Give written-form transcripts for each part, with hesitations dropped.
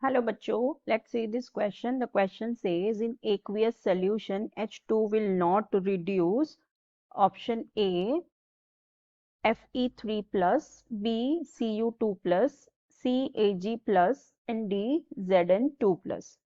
Hello bachcho, let's see this question. The question says in aqueous solution H2 will not reduce. Option A Fe3 plus, B Cu2 plus, C Ag plus and D Zn2 plus.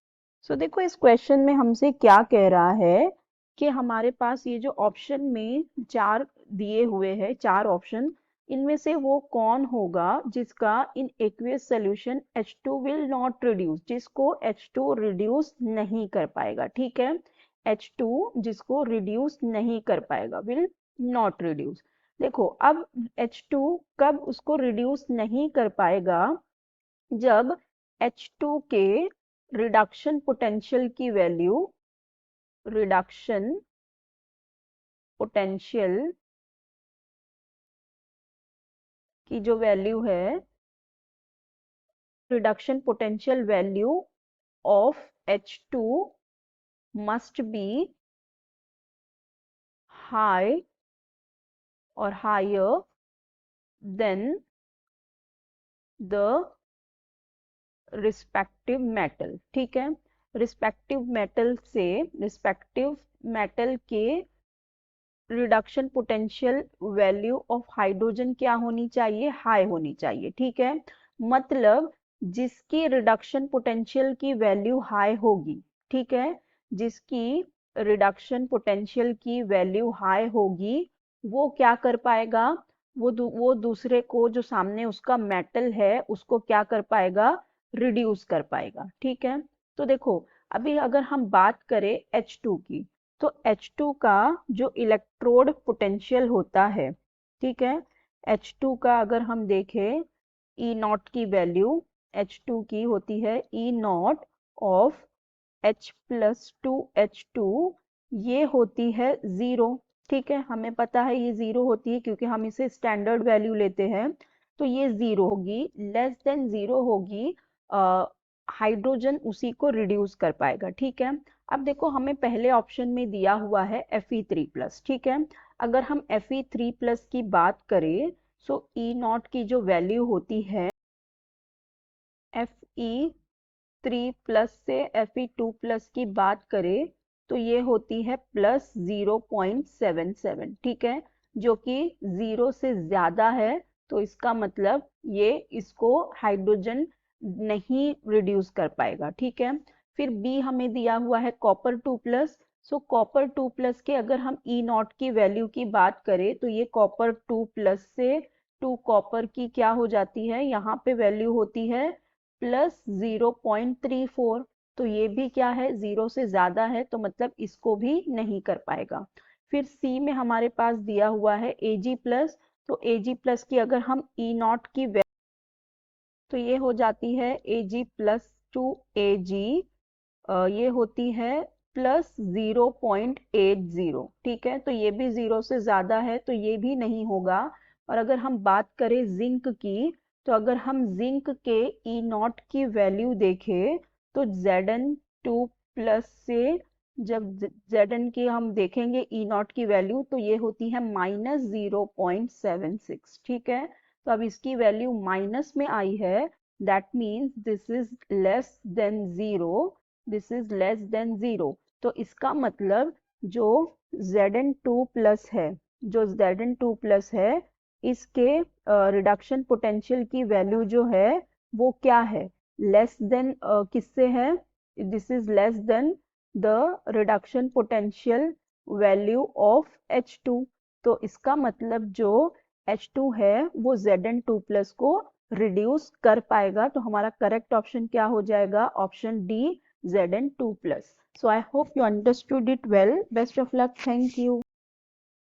So देखो इस question में हमसे क्या कह रहा है कि हमारे पास ये जो ऑप्शन में चार दिए हुए हैं, चार ऑप्शन, इनमें से वो कौन होगा जिसका in aqueous solution H2 will not reduce, जिसको H2 रिड्यूस नहीं कर पाएगा। ठीक है, H2 जिसको रिड्यूस नहीं कर पाएगा, विल नॉट रिड्यूस। देखो अब H2 कब उसको रिड्यूस नहीं कर पाएगा, जब H2 के रिडक्शन पोटेंशियल की वैल्यू, रिडक्शन पोटेंशियल की जो वैल्यू है, reduction potential value of H2 must be high और higher than the respective metal. ठीक है, रिस्पेक्टिव मेटल से, रिस्पेक्टिव मेटल के reduction potential value of hydrogen क्या होनी चाहिए, हाई होनी चाहिए। ठीक है, मतलब जिसकी रिडक्शन पोटेंशियल की वैल्यू हाई होगी, ठीक है, जिसकी रिडक्शन पोटेंशियल की वैल्यू हाई होगी, वो क्या कर पाएगा, वो दूसरे को, जो सामने उसका मेटल है, उसको क्या कर पाएगा, रिड्यूस कर पाएगा। ठीक है, तो देखो अभी अगर हम बात करें H2 की, तो H2 का जो इलेक्ट्रोड पोटेंशियल होता है, ठीक है, H2 का अगर हम देखें E नॉट की वैल्यू, H2 की होती है E not of H plus 2H2, ये होती है 0। ठीक है, हमें पता है ये 0 होती है क्योंकि हम इसे स्टैंडर्ड वैल्यू लेते हैं, तो ये 0 होगी, लेस देन 0 होगी, हाइड्रोजन उसी को रिड्यूस कर पाएगा। ठीक है, अब देखो हमें पहले ऑप्शन में दिया हुआ है Fe3+। ठीक है, अगर हम Fe3+ की बात करें, सो E नॉट की जो वैल्यू होती है, Fe3+ से Fe2+ की बात करें तो ये होती है प्लस 0.77। ठीक है, जो कि 0 से ज्यादा है, तो इसका मतलब ये इसको हाइड्रोजन नहीं रिड्यूस कर पाएगा। ठीक है, फिर बी हमें दिया हुआ है कॉपर 2+। सो कॉपर 2+ के अगर हम ई नॉट की वैल्यू की बात करें तो ये कॉपर 2+ से 2 कॉपर की क्या हो जाती है, यहाँ पे वैल्यू होती है प्लस 0.34। तो ये भी क्या है, 0 से ज्यादा है, तो मतलब इसको भी नहीं कर पाएगा। फिर सी में हमारे पास दिया हुआ है Ag+। तो Ag+ की अगर हम ई नॉट की वैल्यू, तो ये हो जाती है Ag+2Ag, ये होती है प्लस 0.80। ठीक है, तो ये भी 0 से ज्यादा है, तो ये भी नहीं होगा। और अगर हम बात करें जिंक की, तो अगर हम जिंक के ई नॉट की वैल्यू देखें तो Zn2+ से, जब Zn की हम देखेंगे ई नॉट की वैल्यू, तो ये होती है -0.76। ठीक है, तो अब इसकी वैल्यू माइनस में आई है, that means this is less than 0, this is less than 0। तो इसका मतलब जो Zn2+ है, जो Zn2+ है, इसके रिडक्शन पोटेंशियल की वैल्यू जो है वो क्या है, लेस देन किससे है, this is less than the reduction potential value of H2। तो इसका मतलब जो H2 है वो Zn2+ को रिड्यूस कर पाएगा। तो हमारा करेक्ट ऑप्शन क्या हो जाएगा, option D, Zn2+। So I hope you understood it well. Best of luck. Thank you.